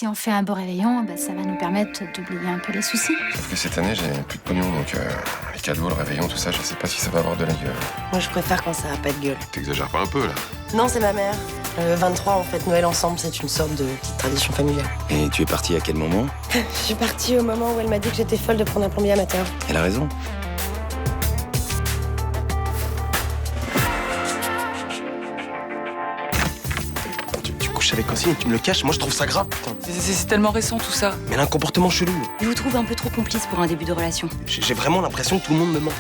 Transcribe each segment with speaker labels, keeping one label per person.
Speaker 1: si on fait un beau réveillon, bah, ça va nous permettre d'oublier un peu les soucis.
Speaker 2: Sauf que cette année, j'ai plus de pognon, donc les cadeaux, le réveillon, tout ça, je sais pas si ça va avoir de la gueule.
Speaker 3: Moi, je préfère quand ça a pas de gueule.
Speaker 2: T'exagères pas un peu, là?
Speaker 3: Non, c'est ma mère. Le 23, on fête Noël ensemble, c'est une sorte de petite tradition familiale.
Speaker 4: Et tu es partie à quel moment?
Speaker 3: Je suis partie au moment où elle m'a dit que j'étais folle de prendre un plombier amateur.
Speaker 4: Elle a raison.
Speaker 5: Tu couches avec Cossine et tu me le caches, moi je trouve ça grave, putain.
Speaker 6: C'est tellement récent tout ça.
Speaker 5: Mais elle a un comportement chelou.
Speaker 7: Je vous trouve un peu trop complice pour un début de relation.
Speaker 5: J'ai vraiment l'impression que tout le monde me ment.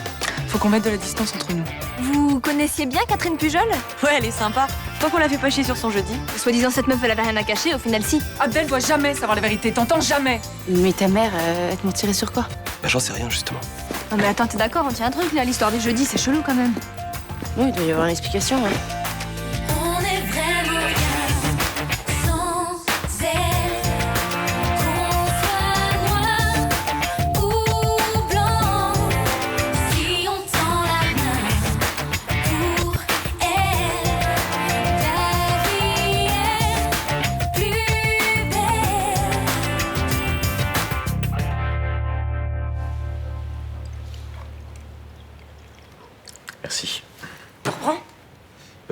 Speaker 6: Faut qu'on mette de la distance entre nous.
Speaker 8: Vous connaissiez bien Catherine Pujol?
Speaker 7: Ouais, elle est sympa. Tant qu'on la fait pas chier sur son jeudi.
Speaker 8: Soi-disant, cette meuf, elle avait rien à cacher, au final, si.
Speaker 6: Abdel doit jamais savoir la vérité, t'entends jamais.
Speaker 3: Mais ta mère, elle te mentirait sur quoi?
Speaker 5: Bah j'en sais rien, justement.
Speaker 8: Non mais attends, t'es d'accord, on tient un truc là, l'histoire des jeudis, c'est chelou quand même.
Speaker 3: Oui, il doit y avoir une explication, hein.
Speaker 9: On est vraiment bien sans elle. Qu'on soit noir ou blanc, si on tend la main pour elle, ta vie est plus belle.
Speaker 4: Merci.
Speaker 7: Tu reprends?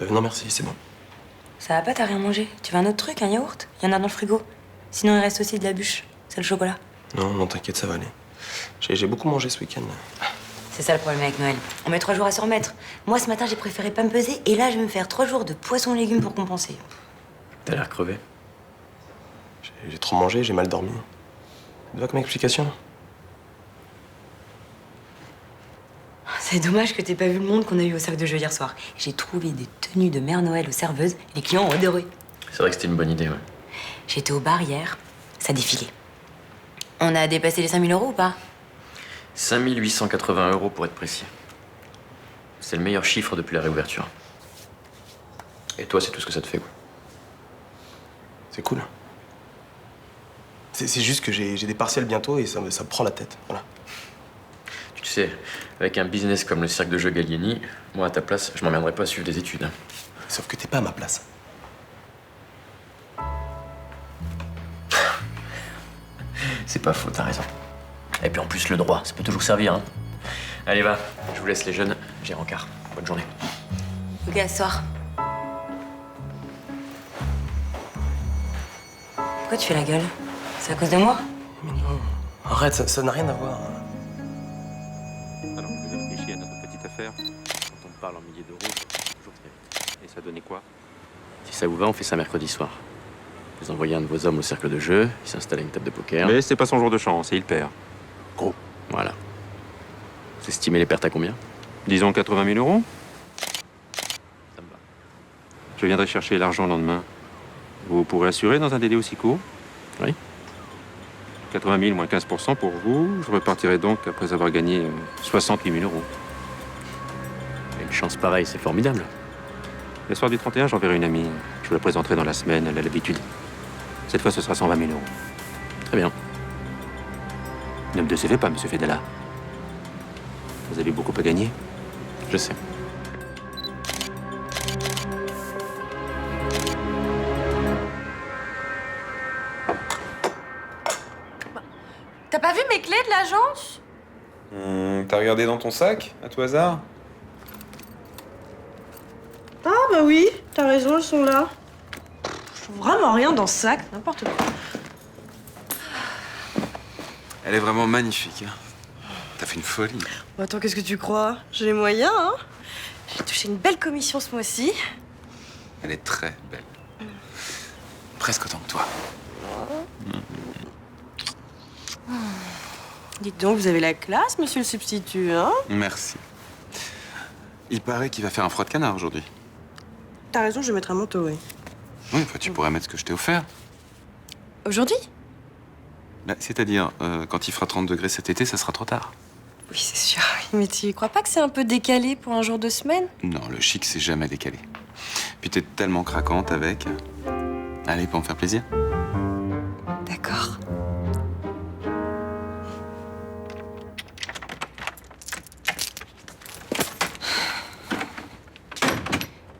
Speaker 5: Non merci, c'est bon.
Speaker 7: Ça va pas, t'as rien mangé? Tu veux un autre truc, un yaourt? Il y en a dans le frigo. Sinon, il reste aussi de la bûche. C'est le chocolat.
Speaker 5: Non, t'inquiète, ça va aller. J'ai beaucoup mangé ce week-end.
Speaker 7: C'est ça le problème avec Noël. On met 3 jours à se remettre. Moi, ce matin, j'ai préféré pas me peser. Et là, je vais me faire 3 jours de poisson légumes pour compenser.
Speaker 4: T'as l'air crevé.
Speaker 5: J'ai trop mangé, j'ai mal dormi. Tu vois comme explication?
Speaker 7: C'est dommage que t'aies pas vu le monde qu'on a eu au cercle de jeu hier soir. J'ai trouvé des tenues de Mère Noël aux serveuses. Et les clients ont adoré.
Speaker 4: C'est vrai que c'était une bonne idée, ouais.
Speaker 7: J'étais au bar hier. Ça défilait. On a dépassé les 5 000 € ou pas?
Speaker 4: 5 880 € pour être précis. C'est le meilleur chiffre depuis la réouverture. Et toi, c'est tout ce que ça te fait, quoi.
Speaker 5: C'est cool. C'est juste que j'ai des partiels bientôt et ça me prend la tête, voilà.
Speaker 4: Tu sais, avec un business comme le cercle de jeux Gallieni, moi, à ta place, je m'emmènerais pas à suivre des études. Hein.
Speaker 5: Sauf que t'es pas à ma place.
Speaker 4: C'est pas faux, t'as raison. Et puis en plus, le droit, ça peut toujours servir, hein. Allez, va, je vous laisse les jeunes, j'ai rencard. Bonne journée.
Speaker 7: Ok, à ce soir. Pourquoi tu fais la gueule? C'est à cause de moi?
Speaker 5: Mais non, arrête, ça n'a rien à voir.
Speaker 10: Alors, vous avez réfléchi à notre petite affaire. Quand on parle en milliers d'euros, c'est toujours très vite. Et ça donnait quoi?
Speaker 4: Si ça vous va, on fait ça mercredi soir. Vous envoyez un de vos hommes au cercle de jeu, il s'installe à une table de poker.
Speaker 10: Mais c'est pas son jour de chance et il perd. Gros.
Speaker 4: Voilà. Vous estimez les pertes à combien?
Speaker 10: Disons 80 000 €.
Speaker 4: Ça me va.
Speaker 10: Je viendrai chercher l'argent le lendemain. Vous pourrez assurer dans un délai aussi court?
Speaker 4: Oui.
Speaker 10: 80 000 moins 15% pour vous. Je repartirai donc après avoir gagné 68 000 €.
Speaker 4: Une chance pareille, c'est formidable.
Speaker 10: Le soir du 31, j'enverrai une amie. Je vous la présenterai dans la semaine, elle a l'habitude. Cette fois, ce sera 120 000 €.
Speaker 4: Très bien.
Speaker 10: Ne me décevez pas, monsieur Fedela. Vous avez beaucoup à gagner.
Speaker 4: Je sais.
Speaker 8: T'as pas vu mes clés de l'agence?
Speaker 11: T'as regardé dans ton sac, à tout hasard?
Speaker 3: Ah bah oui, t'as raison, elles sont là. Je trouve vraiment rien dans ce sac, n'importe quoi.
Speaker 11: Elle est vraiment magnifique, hein. T'as fait une folie.
Speaker 3: Bon, attends, qu'est-ce que tu crois? J'ai les moyens, hein. J'ai touché une belle commission ce mois-ci.
Speaker 11: Elle est très belle. Presque autant que toi.
Speaker 3: Dites donc, vous avez la classe, monsieur le substitut, hein?
Speaker 11: Merci. Il paraît qu'il va faire un froid de canard aujourd'hui.
Speaker 3: T'as raison, je vais mettre un manteau, oui.
Speaker 11: Oui, enfin, tu pourrais mettre ce que je t'ai offert.
Speaker 3: Aujourd'hui?
Speaker 11: Bah, c'est-à-dire, quand il fera 30 degrés cet été, ça sera trop tard.
Speaker 3: Oui, c'est sûr. Mais tu crois pas que c'est un peu décalé pour un jour de semaine?
Speaker 11: Non, le chic, c'est jamais décalé. Puis t'es tellement craquante avec. Allez, pour me faire plaisir.
Speaker 3: D'accord.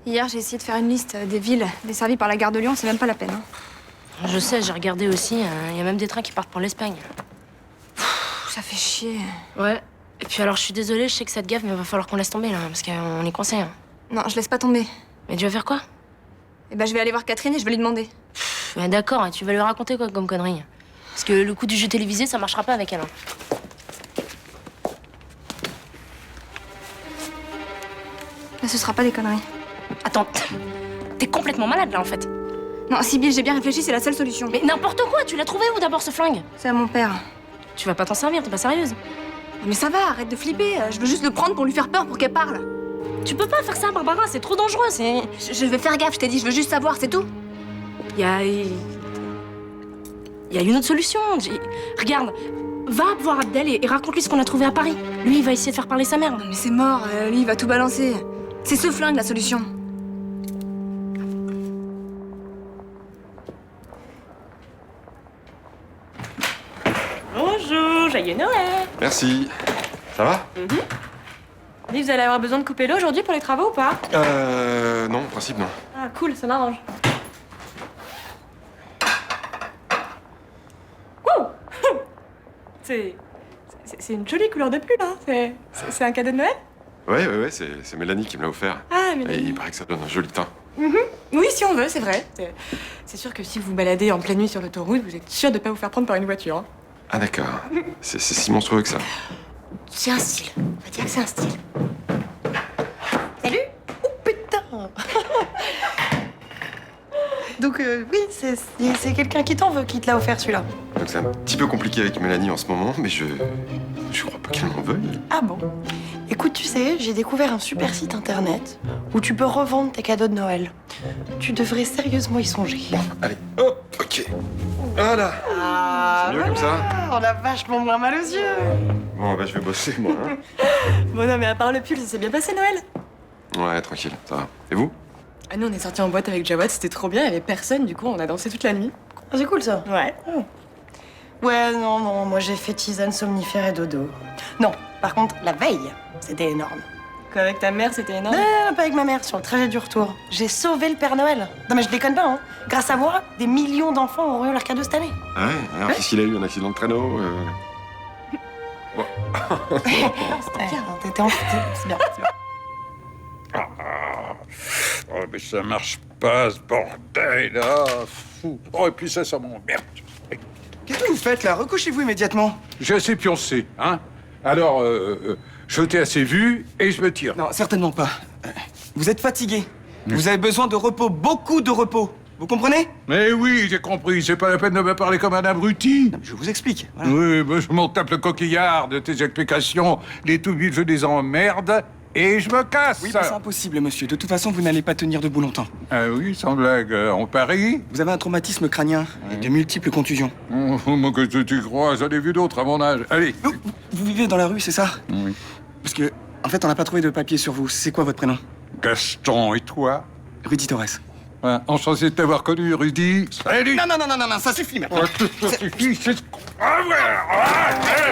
Speaker 8: Hier, j'ai essayé de faire une liste des villes desservies par la gare de Lyon, c'est même pas la peine. Hein.
Speaker 7: Je sais, j'ai regardé aussi. Il y a même des trains qui partent pour l'Espagne.
Speaker 8: Ça fait chier.
Speaker 7: Ouais. Et puis alors, je suis désolée, je sais que ça te gaffe, mais il va falloir qu'on laisse tomber, là, parce qu'on est coincés. Hein.
Speaker 8: Non, je laisse pas tomber.
Speaker 7: Mais tu vas faire quoi?
Speaker 8: Eh ben, je vais aller voir Catherine et je vais lui demander.
Speaker 7: Ouais, d'accord, et tu vas lui raconter quoi comme connerie? Parce que le coup du jeu télévisé, ça marchera pas avec elle. Hein.
Speaker 8: Là, ce sera pas des conneries.
Speaker 7: Attends, t'es complètement malade, là, en fait.
Speaker 8: Non, Sibylle, j'ai bien réfléchi, c'est la seule solution.
Speaker 7: Mais n'importe quoi, tu l'as trouvé où d'abord, ce flingue?
Speaker 8: C'est à mon père.
Speaker 7: Tu vas pas t'en servir, t'es pas sérieuse?
Speaker 8: Mais ça va, arrête de flipper. Je veux juste le prendre pour lui faire peur, pour qu'elle parle.
Speaker 7: Tu peux pas faire ça, Barbara, c'est trop dangereux, c'est...
Speaker 8: Je vais faire gaffe, je t'ai dit, je veux juste savoir, c'est tout.
Speaker 7: Il y a une autre solution. Regarde, va voir Abdel et raconte-lui ce qu'on a trouvé à Paris. Lui, il va essayer de faire parler sa mère.
Speaker 8: Non, mais c'est mort, lui, il va tout balancer. C'est ce flingue, la solution.
Speaker 3: Bonjour, joyeux Noël.
Speaker 2: Merci. Ça va?
Speaker 3: Dis, vous allez avoir besoin de couper l'eau aujourd'hui pour les travaux ou pas?
Speaker 2: Non, en principe, non.
Speaker 3: Ah, cool, ça m'arrange. Wouh. C'est une jolie couleur de pull, hein. C'est un cadeau de Noël?
Speaker 2: Ouais, c'est Mélanie qui me l'a offert.
Speaker 3: Ah,
Speaker 2: Et
Speaker 3: Mélanie.
Speaker 2: il paraît que ça donne un joli teint.
Speaker 3: Oui, si on veut, c'est vrai. C'est sûr que si vous baladez en pleine nuit sur l'autoroute, vous êtes sûr de pas vous faire prendre par une voiture. Hein.
Speaker 2: Ah d'accord. C'est si monstrueux que ça.
Speaker 8: C'est un style. On va dire que c'est un style.
Speaker 3: Salut. Oh putain. Donc oui, c'est quelqu'un qui t'en veut qui te l'a offert celui-là.
Speaker 2: Donc c'est un petit peu compliqué avec Mélanie en ce moment, mais je crois pas qu'elle m'en veuille.
Speaker 3: Ah bon? Écoute, tu sais, j'ai découvert un super site internet où tu peux revendre tes cadeaux de Noël. Tu devrais sérieusement y songer.
Speaker 2: Allez, hop, ok. Voilà.
Speaker 3: Ah,
Speaker 2: C'est mieux comme ça?
Speaker 3: On a vachement moins mal aux yeux.
Speaker 2: Bon, bah je vais bosser moi. Hein.
Speaker 3: Bon non, mais à part le pull, ça s'est bien passé Noël?
Speaker 2: Ouais, tranquille, ça va. Et vous?
Speaker 3: Ah, nous, on est sortis en boîte avec Jawad, c'était trop bien, il y avait personne, du coup, on a dansé toute la nuit. Ah, c'est cool ça? Ouais. Ouais, non, moi j'ai fait tisane, somnifère et dodo. Non, par contre, la veille, c'était énorme. Quoi, avec ta mère, c'était énorme? Non, pas avec ma mère, sur le trajet du retour. J'ai sauvé le Père Noël. Non, mais je déconne pas, hein. Grâce à moi, des millions d'enfants auront eu leur cadeau cette année.
Speaker 2: Ah ouais? Alors qu'est-ce qu'il a eu? Un accident de traîneau Bon.
Speaker 3: C'était bien, t'étais en... C'est bien, c'est bien.
Speaker 12: Oh, mais ça marche pas, ce bordel, là. Fou. Oh, et puis ça m'emmerde.
Speaker 13: Qu'est-ce que vous faites là? Recouchez-vous immédiatement.
Speaker 12: J'ai assez pioncé, hein. Alors, jetez assez vu et je me tire.
Speaker 13: Non, certainement pas. Vous êtes fatigué. Vous avez besoin de repos, beaucoup de repos. Vous comprenez?
Speaker 12: Mais oui, j'ai compris. C'est pas la peine de me parler comme un abruti.
Speaker 13: Non, je vous explique. Voilà.
Speaker 12: Oui, ben, je m'en tape le coquillard de tes explications. Les tout vifs, je les emmerde et je me casse.
Speaker 13: Oui, c'est impossible, monsieur. De toute façon, vous n'allez pas tenir debout longtemps.
Speaker 12: Ah oui, sans blague. On parie?
Speaker 13: Vous avez un traumatisme crânien et de multiples contusions.
Speaker 12: Oh, moi, que tu crois? J'en ai vu d'autres à mon âge. Allez.
Speaker 13: Vous vivez dans la rue, c'est ça?
Speaker 12: Oui.
Speaker 13: Parce que, en fait, on n'a pas trouvé de papier sur vous. C'est quoi votre prénom?
Speaker 12: Gaston, et toi?
Speaker 13: Rudy Torres.
Speaker 12: Ouais, enchanté de t'avoir connu, Rudy. Salut!
Speaker 13: Non, ça suffit maintenant.
Speaker 12: Ça suffit, c'est... Ah ouais!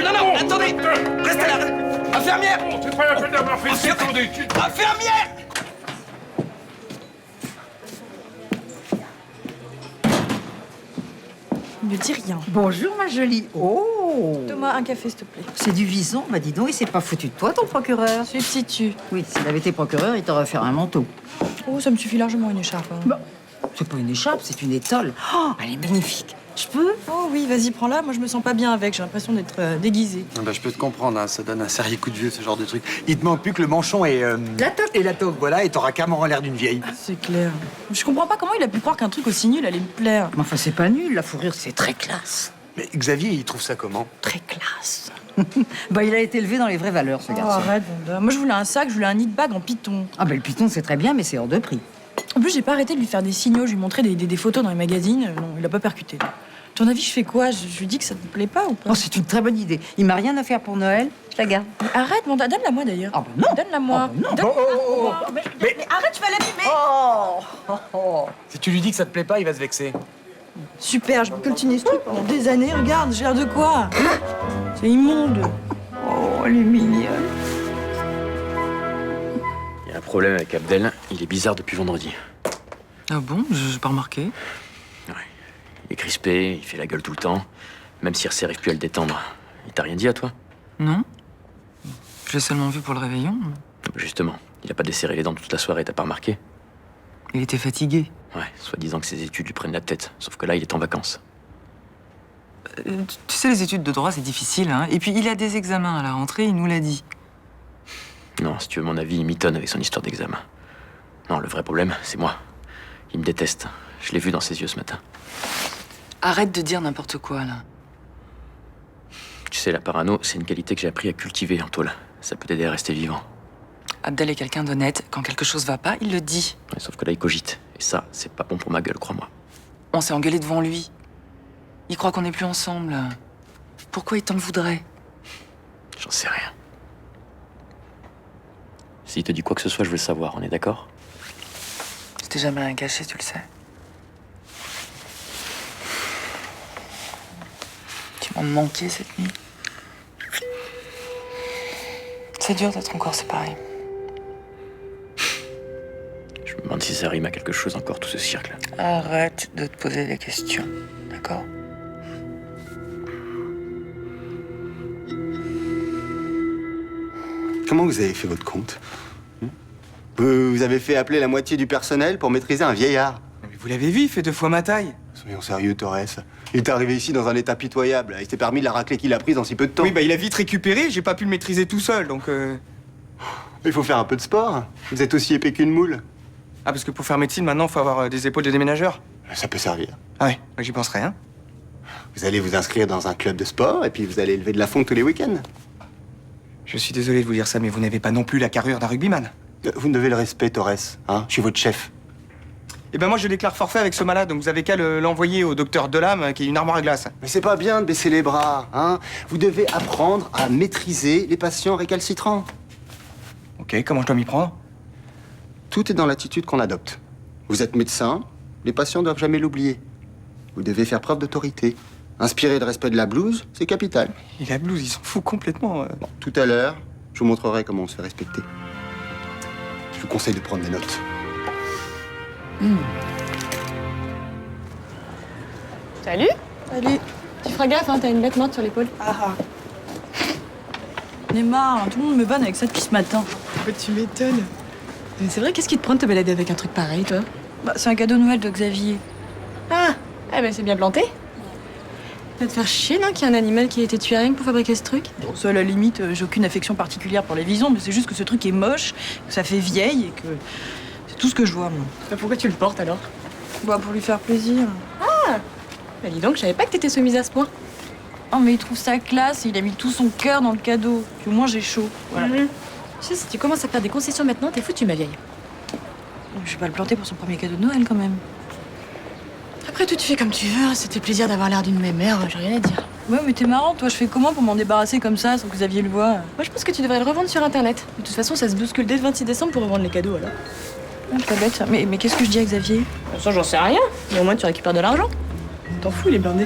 Speaker 13: Non, attendez! Restez là! Infirmière!
Speaker 12: C'est pas la peine d'avoir fait ça, attendez!
Speaker 13: Infirmière!
Speaker 3: Ne dis rien.
Speaker 14: Bonjour, ma jolie. Oh!
Speaker 3: Thomas, un café, s'il te plaît.
Speaker 14: C'est du vison, bah dis donc, il s'est pas foutu de toi, ton procureur.
Speaker 3: Si tu.
Speaker 14: Oui, s'il avait été procureur, il t'aurait fait un manteau.
Speaker 3: Oh, ça me suffit largement une écharpe. Hein.
Speaker 14: Bah, c'est pas une écharpe, c'est une étole. Oh, elle est magnifique. Je peux?
Speaker 3: Oh oui, vas-y, prends-la. Moi, je me sens pas bien avec. J'ai l'impression d'être déguisée.
Speaker 15: Bah, je peux te comprendre, hein. Ça donne un sérieux coup de vieux, ce genre de truc. Il te manque plus que le manchon et...
Speaker 14: La toque.
Speaker 15: Et la toque, voilà, et t'auras carrément l'air d'une vieille.
Speaker 3: C'est clair. Je comprends pas comment il a pu croire qu'un truc aussi nul allait me plaire.
Speaker 14: Mais enfin, c'est pas nul, la fourrure, c'est très classe.
Speaker 15: Mais Xavier, il trouve ça comment?
Speaker 14: Très classe. Bah, il a été élevé dans les vraies valeurs, ce
Speaker 3: Oh,
Speaker 14: garçon.
Speaker 3: arrête, Wanda. Moi, je voulais un sac, je voulais un nid bag en python.
Speaker 14: Ah, bah, le python, c'est très bien, mais c'est hors de prix.
Speaker 3: En plus, j'ai pas arrêté de lui faire des signaux. Je lui montrais des photos dans les magazines. Non, il a pas percuté. À ton avis, je fais quoi? Je lui dis que ça te plaît pas ou pas?
Speaker 14: Oh, c'est une très bonne idée. Il m'a rien à faire pour Noël, je la garde.
Speaker 3: Mais arrête, Wanda, donne-la moi d'ailleurs.
Speaker 14: Ah, bah non.
Speaker 3: Donne-la moi.
Speaker 14: Ah, bah non.
Speaker 3: Donne-la. Mais arrête, tu vas l'abîmer.
Speaker 15: Si tu lui dis que ça te plaît pas, il va se vexer.
Speaker 3: Super, je peux coltiner ce truc pendant des années. Regarde, j'ai l'air de quoi? C'est immonde. Oh, elle est mignonne.
Speaker 4: Il y a un problème avec Abdel. Il est bizarre depuis vendredi.
Speaker 6: Ah bon? J'ai pas remarqué.
Speaker 4: Il est crispé, il fait la gueule tout le temps. Même si RC arrive plus à le détendre. Il t'a rien dit à toi?
Speaker 6: Non. Je l'ai seulement vu pour le réveillon.
Speaker 4: Justement, il a pas desserré les dents toute la soirée, t'as pas remarqué?
Speaker 6: Il était fatigué.
Speaker 4: Ouais, soi-disant que ses études lui prennent la tête. Sauf que là, il est en vacances.
Speaker 6: Tu sais, les études de droit, c'est difficile, hein. Et puis, il a des examens à la rentrée, il nous l'a dit.
Speaker 4: Non, si tu veux mon avis, il mitonne avec son histoire d'examen. Non, le vrai problème, c'est moi. Il me déteste. Je l'ai vu dans ses yeux ce matin.
Speaker 6: Arrête de dire n'importe quoi, là.
Speaker 4: Tu sais, la parano, c'est une qualité que j'ai appris à cultiver en tôle. Ça peut t'aider à rester vivant.
Speaker 6: Abdel est quelqu'un d'honnête. Quand quelque chose va pas, il le dit.
Speaker 4: Ouais, sauf que là, il cogite. Et ça, c'est pas bon pour ma gueule, crois-moi.
Speaker 6: On s'est engueulé devant lui. Il croit qu'on n'est plus ensemble. Pourquoi il t'en voudrait?
Speaker 4: J'en sais rien. S'il te dit quoi que ce soit, je veux le savoir, on est d'accord?
Speaker 6: Je t'ai jamais rien caché, tu le sais. Tu m'as manqué cette nuit. C'est dur d'être encore séparés.
Speaker 4: Je me demande si ça rime à quelque chose encore, tout ce cirque-là.
Speaker 6: Arrête de te poser des questions, d'accord?
Speaker 15: Comment vous avez fait votre compte? Vous avez fait appeler la moitié du personnel pour maîtriser un vieillard.
Speaker 13: Mais vous l'avez vu, il fait 2 fois ma taille.
Speaker 15: Soyons sérieux, Torres. Il est arrivé ici dans un état pitoyable. Il s'est permis de la raclée qu'il a prise en si peu de temps.
Speaker 13: Oui, bah il a vite récupéré, j'ai pas pu le maîtriser tout seul, donc...
Speaker 15: Il faut faire un peu de sport. Vous êtes aussi épais qu'une moule.
Speaker 13: Ah, parce que pour faire médecine, maintenant, faut avoir des épaules de déménageur.
Speaker 15: Ça peut servir.
Speaker 13: Ah ouais, j'y penserai, hein.
Speaker 15: Vous allez vous inscrire dans un club de sport et puis vous allez lever de la fonte tous les week-ends.
Speaker 13: Je suis désolé de vous dire ça, mais vous n'avez pas non plus la carrure d'un rugbyman.
Speaker 15: Vous me devez le respect, Torres. Hein, je suis votre chef.
Speaker 13: Eh ben moi, je déclare forfait avec ce malade, donc vous avez qu'à l'envoyer au docteur Delame, qui est une armoire à glace.
Speaker 15: Mais c'est pas bien de baisser les bras, hein. Vous devez apprendre à maîtriser les patients récalcitrants.
Speaker 13: Ok, comment je dois m'y prendre?
Speaker 15: Tout est dans l'attitude qu'on adopte. Vous êtes médecin, les patients doivent jamais l'oublier. Vous devez faire preuve d'autorité. Inspirer le respect de la blouse, c'est capital.
Speaker 13: Et la blouse, il s'en fout complètement.
Speaker 15: Bon, tout à l'heure, je vous montrerai comment on se fait respecter. Je vous conseille de prendre des notes.
Speaker 3: Salut. Salut. Tu feras gaffe, hein, t'as une bête morte sur l'épaule.
Speaker 16: Ah. J'en ai marre, tout le monde me vanne avec ça depuis ce matin.
Speaker 3: Bah, tu m'étonnes. Mais c'est vrai, qu'est-ce qui te prend de te balader avec un truc pareil, toi?
Speaker 16: Bah, c'est un cadeau de Noël de Xavier.
Speaker 3: Ah, eh ben c'est bien planté. Ça va te faire chier, non, qu'il y ait un animal qui a été tué rien que pour fabriquer ce truc?
Speaker 16: Bon, ça, à la limite, j'ai aucune affection particulière pour les visons, mais c'est juste que ce truc est moche, que ça fait vieille et que c'est tout ce que je vois, moi.
Speaker 3: Bah, pourquoi tu le portes alors?
Speaker 16: Bah, pour lui faire plaisir.
Speaker 3: Ah, bah dis donc, je savais pas que t'étais soumise à ce point.
Speaker 16: Oh, mais il trouve ça classe, il a mis tout son cœur dans le cadeau. Puis au moins, j'ai chaud. Voilà.
Speaker 3: Tu sais, si tu commences à faire des concessions maintenant, t'es foutu, ma vieille.
Speaker 16: Je vais pas le planter pour son premier cadeau de Noël, quand même.
Speaker 3: Après tout, tu fais comme tu veux. C'était plaisir d'avoir l'air d'une mémère, j'ai rien à dire.
Speaker 16: Ouais, mais t'es marrant, toi. Je fais comment pour m'en débarrasser comme ça, sans que Xavier le voie?
Speaker 3: Moi, je pense que tu devrais le revendre sur Internet. De toute façon, ça se bouscule dès le 26 décembre pour revendre les cadeaux, alors.
Speaker 16: Ah, pas bête, ça. Mais qu'est-ce que je dis à Xavier?
Speaker 3: Ça, j'en sais rien. Mais au moins, tu récupères de l'argent. T'en fous, il est blindé.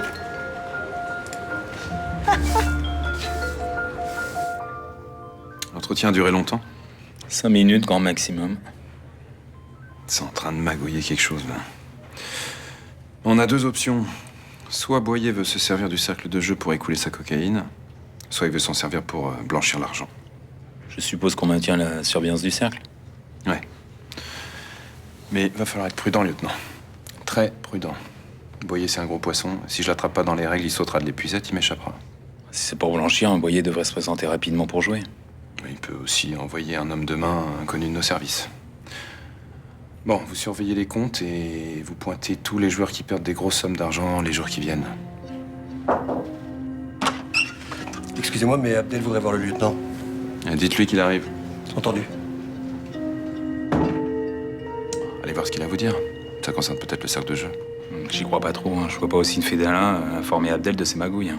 Speaker 11: L'entretien a duré longtemps?
Speaker 17: 5 minutes, grand maximum.
Speaker 11: C'est en train de magouiller quelque chose, là. On a 2 options. Soit Boyer veut se servir du cercle de jeu pour écouler sa cocaïne, soit il veut s'en servir pour blanchir l'argent.
Speaker 17: Je suppose qu'on maintient la surveillance du cercle.
Speaker 11: Ouais. Mais va falloir être prudent, lieutenant. Très prudent. Boyer, c'est un gros poisson. Si je l'attrape pas dans les règles, il sautera de l'épuisette, il m'échappera.
Speaker 17: Si c'est pour blanchir, un Boyer devrait se présenter rapidement pour jouer.
Speaker 11: Il peut aussi envoyer un homme de main inconnu de nos services. Bon, vous surveillez les comptes et vous pointez tous les joueurs qui perdent des grosses sommes d'argent les jours qui viennent.
Speaker 18: Excusez-moi, mais Abdel voudrait voir le lieutenant.
Speaker 11: Dites-lui qu'il arrive.
Speaker 18: Entendu.
Speaker 11: Allez voir ce qu'il a à vous dire. Ça concerne peut-être le cercle de jeu.
Speaker 17: J'y crois pas trop. Je vois pas aussi une fée d'Alain informer Abdel de ses magouilles.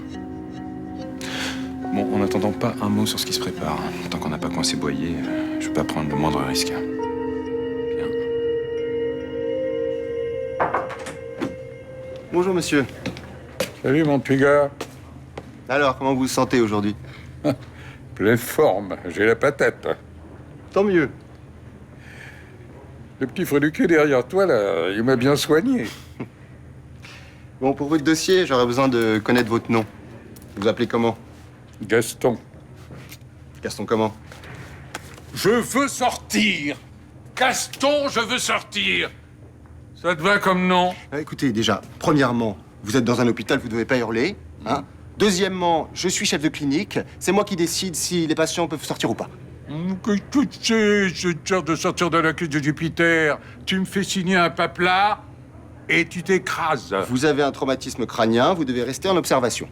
Speaker 11: Bon, en attendant, pas un mot sur ce qui se prépare. Tant qu'on n'a pas coincé Boyer, je peux pas prendre le moindre risque.
Speaker 15: Bonjour, monsieur.
Speaker 12: Salut, mon petit gars.
Speaker 15: Alors, comment vous vous sentez aujourd'hui?
Speaker 12: Pleine forme, j'ai la patate.
Speaker 15: Tant mieux.
Speaker 12: Le petit freluquet derrière toi, là, il m'a bien soigné.
Speaker 15: Bon, pour votre dossier, j'aurais besoin de connaître votre nom. Vous vous appelez comment?
Speaker 12: Gaston.
Speaker 15: Gaston comment?
Speaker 12: Je veux sortir. Gaston, je veux sortir. Ça te va comme nom?
Speaker 15: Écoutez, déjà, premièrement, vous êtes dans un hôpital, vous ne devez pas hurler. Hein. Deuxièmement, je suis chef de clinique. C'est moi qui décide si les patients peuvent sortir ou pas.
Speaker 12: Qu'est-ce que c'est, cette sorte de sortir de la crise de Jupiter? Tu me fais signer un paplard et tu t'écrases.
Speaker 15: Vous avez un traumatisme crânien, vous devez rester en observation.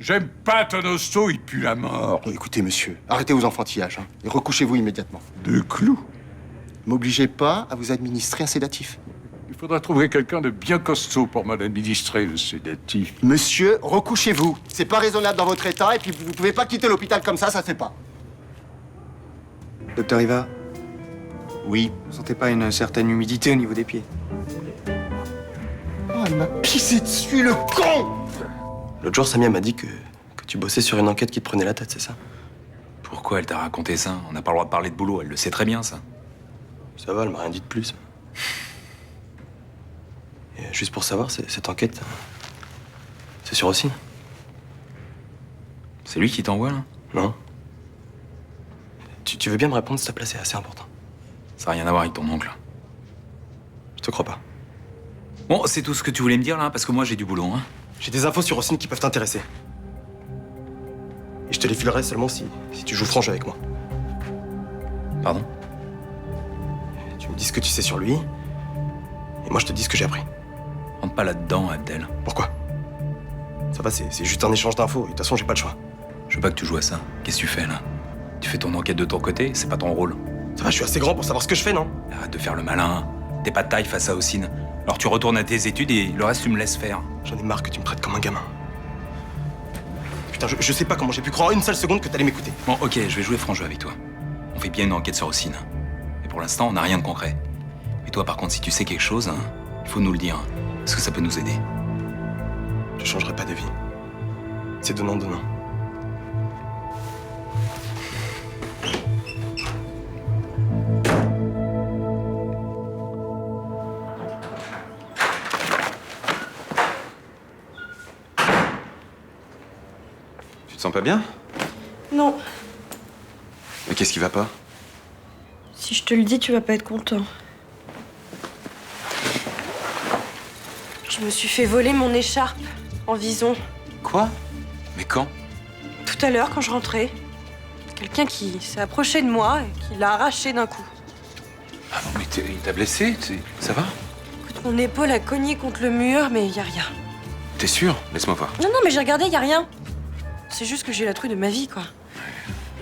Speaker 12: J'aime pas ton hosto, il pue la mort.
Speaker 15: Oh, écoutez, monsieur, arrêtez vos enfantillages hein, et recouchez-vous immédiatement.
Speaker 12: De clous?
Speaker 15: M'obligez pas à vous administrer un sédatif.
Speaker 12: Il faudra trouver quelqu'un de bien costaud pour m'administrer le sédatif.
Speaker 15: Monsieur, recouchez-vous. C'est pas raisonnable dans votre état et puis vous pouvez pas quitter l'hôpital comme ça se fait pas.
Speaker 13: Docteur Riva,
Speaker 15: oui.
Speaker 13: vous sentez pas une certaine humidité au niveau des pieds?
Speaker 15: Oh, elle m'a pissé dessus, le con!
Speaker 5: L'autre jour, Samia m'a dit que tu bossais sur une enquête qui te prenait la tête, c'est ça?
Speaker 17: Pourquoi elle t'a raconté ça? On n'a pas le droit de parler de boulot, elle le sait très bien, ça.
Speaker 5: Ça va, elle m'a rien dit de plus. Et juste pour savoir, cette enquête, c'est sur Rossine?
Speaker 17: C'est lui qui t'envoie, là?
Speaker 5: Non. Tu veux bien me répondre, s'il te plaît, c'est assez important.
Speaker 17: Ça n'a rien à voir avec ton oncle.
Speaker 5: Je te crois pas.
Speaker 17: Bon, c'est tout ce que tu voulais me dire, là, parce que moi, j'ai du boulot, hein.
Speaker 5: J'ai des infos sur Rossine qui peuvent t'intéresser. Et je te les filerai seulement si tu joues franche avec moi.
Speaker 17: Pardon?
Speaker 5: Tu me dis ce que tu sais sur lui, et moi je te dis ce que j'ai appris.
Speaker 17: Rentre pas là-dedans, Abdel.
Speaker 5: Pourquoi? Ça va, c'est juste un échange d'infos, et de toute façon j'ai pas le choix.
Speaker 17: Je veux pas que tu joues à ça. Qu'est-ce que tu fais, là? Tu fais ton enquête de ton côté, c'est pas ton rôle.
Speaker 5: Ça va, je suis assez grand pour savoir ce que je fais, non?
Speaker 17: Arrête de faire le malin. T'es pas de taille face à Hossein. Alors tu retournes à tes études et le reste, tu me laisses faire.
Speaker 5: J'en ai marre que tu me traites comme un gamin. Putain, je sais pas comment j'ai pu croire une seule seconde que t'allais m'écouter.
Speaker 17: Bon, ok, je vais jouer franc jeu avec toi. On fait bien une enquête sur Hossein. Et pour l'instant, on n'a rien de concret. Mais toi, par contre, si tu sais quelque chose, hein, il faut nous le dire. Parce que ça peut nous aider.
Speaker 5: Je changerai pas d'avis. C'est donnant-donnant.
Speaker 11: Tu te sens pas bien?
Speaker 3: Non.
Speaker 11: Mais qu'est-ce qui va pas?
Speaker 3: Si je te le dis, tu vas pas être content. Je me suis fait voler mon écharpe en vison.
Speaker 11: Quoi? Mais quand?
Speaker 3: Tout à l'heure, quand je rentrais. Quelqu'un qui s'est approché de moi et qui l'a arraché d'un coup.
Speaker 11: Ah non, mais il t'a blessé? Ça va?
Speaker 3: Écoute, mon épaule a cogné contre le mur, mais y a rien.
Speaker 11: T'es sûr? Laisse-moi voir.
Speaker 3: Non, mais j'ai regardé, y a rien. C'est juste que j'ai la trouille de ma vie, quoi.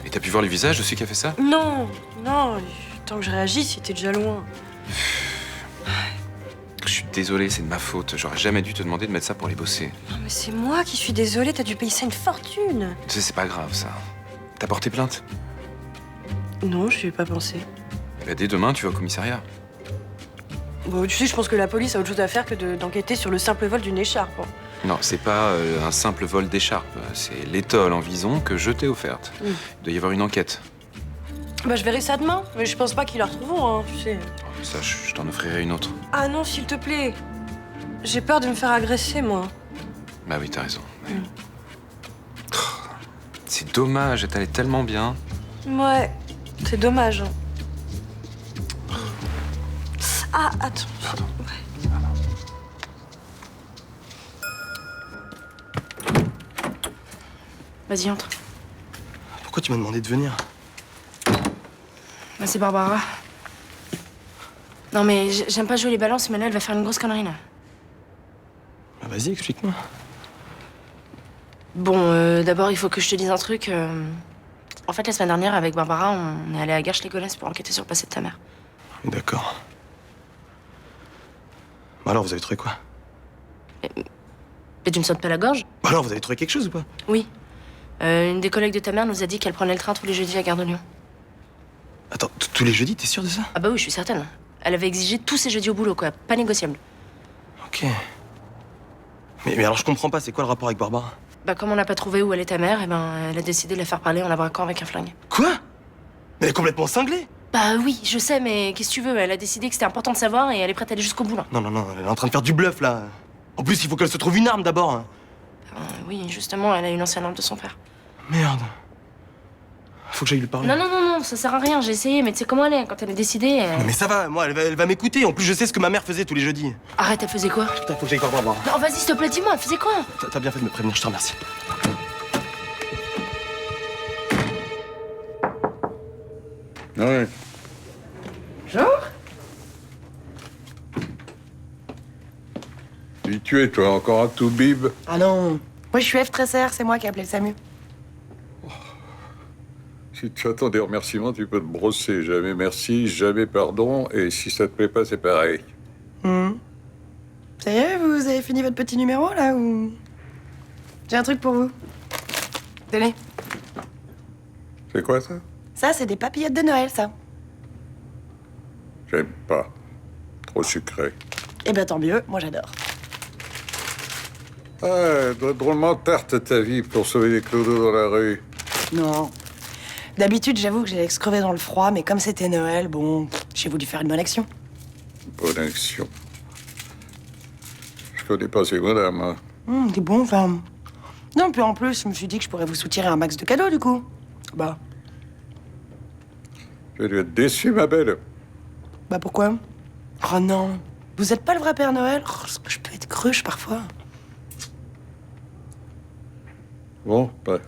Speaker 11: Et t'as pu voir le visage de celui qui a fait ça?
Speaker 3: Non, tant que je réagisse, c'était déjà loin.
Speaker 11: Je suis désolé, c'est de ma faute. J'aurais jamais dû te demander de mettre ça pour les bosser.
Speaker 3: Non, mais c'est moi qui suis désolée, t'as dû payer ça une fortune.
Speaker 11: Tu sais, c'est pas grave, ça. T'as porté plainte?
Speaker 3: Non, je ai pas pensé.
Speaker 11: Bah, dès demain, tu vas au commissariat.
Speaker 3: Bon, tu sais, je pense que la police a autre chose à faire que d'enquêter sur le simple vol d'une écharpe. Hein.
Speaker 11: Non, c'est pas un simple vol d'écharpe. C'est l'étole en vison que je t'ai offerte. Il doit y avoir une enquête.
Speaker 3: Bah, je verrai ça demain, mais je pense pas qu'ils la retrouveront, hein, tu sais.
Speaker 11: Ça, je t'en offrirai une autre.
Speaker 3: Ah non, s'il te plaît. J'ai peur de me faire agresser, moi.
Speaker 11: Bah oui, t'as raison. C'est dommage, t'allais tellement bien.
Speaker 3: Ouais, c'est dommage. Hein. Ah, attends.
Speaker 11: Pardon.
Speaker 3: Ouais.
Speaker 1: Vas-y, entre.
Speaker 5: Pourquoi tu m'as demandé de venir?
Speaker 1: Bah, c'est Barbara. Non, mais j'aime pas jouer les balances, mais là, elle va faire une grosse connerie, là.
Speaker 5: Bah, vas-y, explique-moi.
Speaker 1: Bon, d'abord, il faut que je te dise un truc. En fait, la semaine dernière, avec Barbara, on est allé à Garches-les-Gonesse pour enquêter sur le passé de ta mère.
Speaker 5: D'accord. Bah alors, vous avez trouvé quoi?
Speaker 1: Mais tu me sautes pas la gorge?
Speaker 5: Bah alors, vous avez trouvé quelque chose ou pas?
Speaker 1: Oui. Une des collègues de ta mère nous a dit qu'elle prenait le train tous les jeudis à Gare de Lyon.
Speaker 5: Attends, tous les jeudis, t'es sûre de ça?
Speaker 1: Ah bah oui, je suis certaine. Elle avait exigé tous ses jeudis au boulot, quoi. Pas négociable.
Speaker 5: Ok. Mais alors, je comprends pas, c'est quoi le rapport avec Barbara?
Speaker 1: Bah, comme on n'a pas trouvé où elle est ta mère, eh ben, elle a décidé de la faire parler en la braquant avec un flingue.
Speaker 5: Quoi? Mais elle est complètement cinglée!
Speaker 1: Bah oui, je sais, mais qu'est-ce que tu veux? Elle a décidé que c'était important de savoir et elle est prête à aller jusqu'au bout, là.
Speaker 5: Non, elle est en train de faire du bluff, là. En plus, il faut qu'elle se trouve une arme d'abord. Hein.
Speaker 1: Oui, justement, elle a une ancienne arme de son père.
Speaker 5: Merde. Faut que j'aille lui parler.
Speaker 1: Non, ça sert à rien, j'ai essayé, mais tu sais comment elle est, quand elle est décidée...
Speaker 5: Non, mais ça va, moi, elle va m'écouter. En plus, je sais ce que ma mère faisait tous les jeudis.
Speaker 1: Arrête, elle faisait quoi?
Speaker 5: Putain, faut que j'aille voir Barbara.
Speaker 1: Non, vas-y, s'il te plaît, dis-moi, elle faisait quoi?
Speaker 5: T'as bien fait de me prévenir, je te remercie.
Speaker 12: Ouais.
Speaker 3: Bonjour.
Speaker 12: Qui tu es, toi? Encore un tout bib?
Speaker 3: Ah non. Moi, je suis F. Tresser, c'est moi qui ai appelé le SAMU.
Speaker 12: Si tu attends des remerciements, tu peux te brosser. Jamais merci, jamais pardon, et si ça te plaît pas, c'est pareil.
Speaker 3: Ça y est, vous avez fini votre petit numéro, là, ou... J'ai un truc pour vous. Tenez.
Speaker 12: C'est quoi, ça?
Speaker 3: Ça, c'est des papillotes de Noël, ça.
Speaker 12: J'aime pas. Trop sucré.
Speaker 3: Eh ben, tant mieux, moi j'adore.
Speaker 12: Ah, drôlement tarte ta vie pour sauver des clodos dans la rue.
Speaker 3: Non. D'habitude, j'avoue que j'ai crevé dans le froid, mais comme c'était Noël, bon, j'ai voulu faire une bonne action.
Speaker 12: Bonne action. Je connais pas ces madames.
Speaker 3: T'es bon, enfin... Non, puis en plus, je me suis dit que je pourrais vous soutirer un max de cadeaux, du coup. Bah.
Speaker 12: Je vais dû être déçu, ma belle.
Speaker 3: Bah pourquoi? Oh non. Vous êtes pas le vrai Père Noël? Oh, je peux être cruche parfois.
Speaker 12: Bon, bah.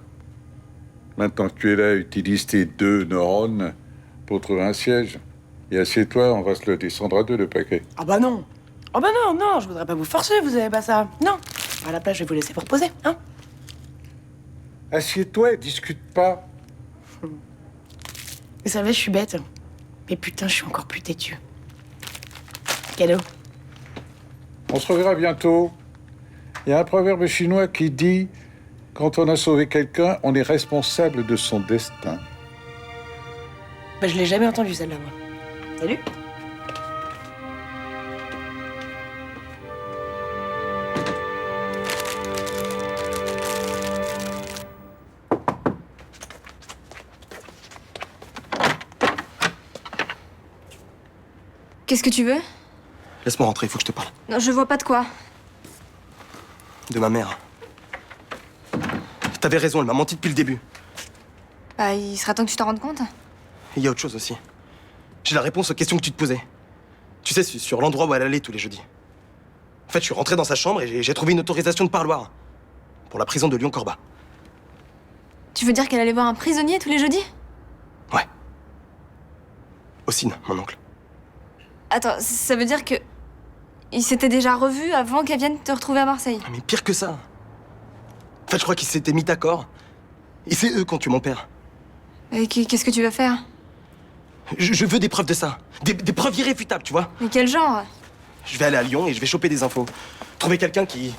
Speaker 12: Maintenant que tu es là, utilise tes 2 neurones pour trouver un siège. Et assieds-toi, on va se le descendre à 2 le paquet.
Speaker 3: Ah bah non. Oh bah non, je voudrais pas vous forcer, vous avez pas ça. Non. À la place, je vais vous laisser vous reposer, hein.
Speaker 12: Assieds-toi et discute pas.
Speaker 3: Vous savez, je suis bête. Mais putain, je suis encore plus têtue. Cadeau.
Speaker 12: On se reverra bientôt. Il y a un proverbe chinois qui dit « Quand on a sauvé quelqu'un, on est responsable de son destin.
Speaker 3: Bah je l'ai jamais entendu celle-là, moi. Salut.
Speaker 19: Qu'est-ce que tu veux?
Speaker 5: Laisse-moi rentrer, il faut que je te parle.
Speaker 19: Non, je vois pas de quoi.
Speaker 5: De ma mère. T'avais raison, elle m'a menti depuis le début.
Speaker 19: Bah, il sera temps que tu t'en rendes compte.
Speaker 5: Il y a autre chose aussi. J'ai la réponse aux questions que tu te posais. Tu sais, sur l'endroit où elle allait tous les jeudis. En fait, je suis rentré dans sa chambre et j'ai trouvé une autorisation de parloir. Pour la prison de Lyon-Corba.
Speaker 19: Tu veux dire qu'elle allait voir un prisonnier tous les jeudis?
Speaker 5: Ouais. Ossine, mon oncle.
Speaker 19: Attends, ça veut dire que... Ils s'étaient déjà revus avant qu'elle vienne te retrouver à Marseille?
Speaker 5: Mais pire que ça. En fait, je crois qu'ils s'étaient mis d'accord. Et c'est eux qui ont tué mon père.
Speaker 19: Et qu'est-ce que tu vas faire?
Speaker 5: Je veux des preuves de ça. Des preuves irréfutables, tu vois.
Speaker 19: Mais quel genre?
Speaker 5: Je vais aller à Lyon et je vais choper des infos. Trouver quelqu'un qui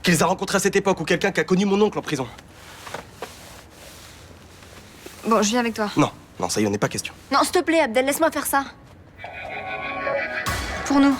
Speaker 5: les a rencontrés à cette époque ou quelqu'un qui a connu mon oncle en prison.
Speaker 19: Bon, je viens avec toi.
Speaker 5: Non, ça y en est pas question.
Speaker 19: Non, s'il te plaît, Abdel, laisse-moi faire ça. Pour nous.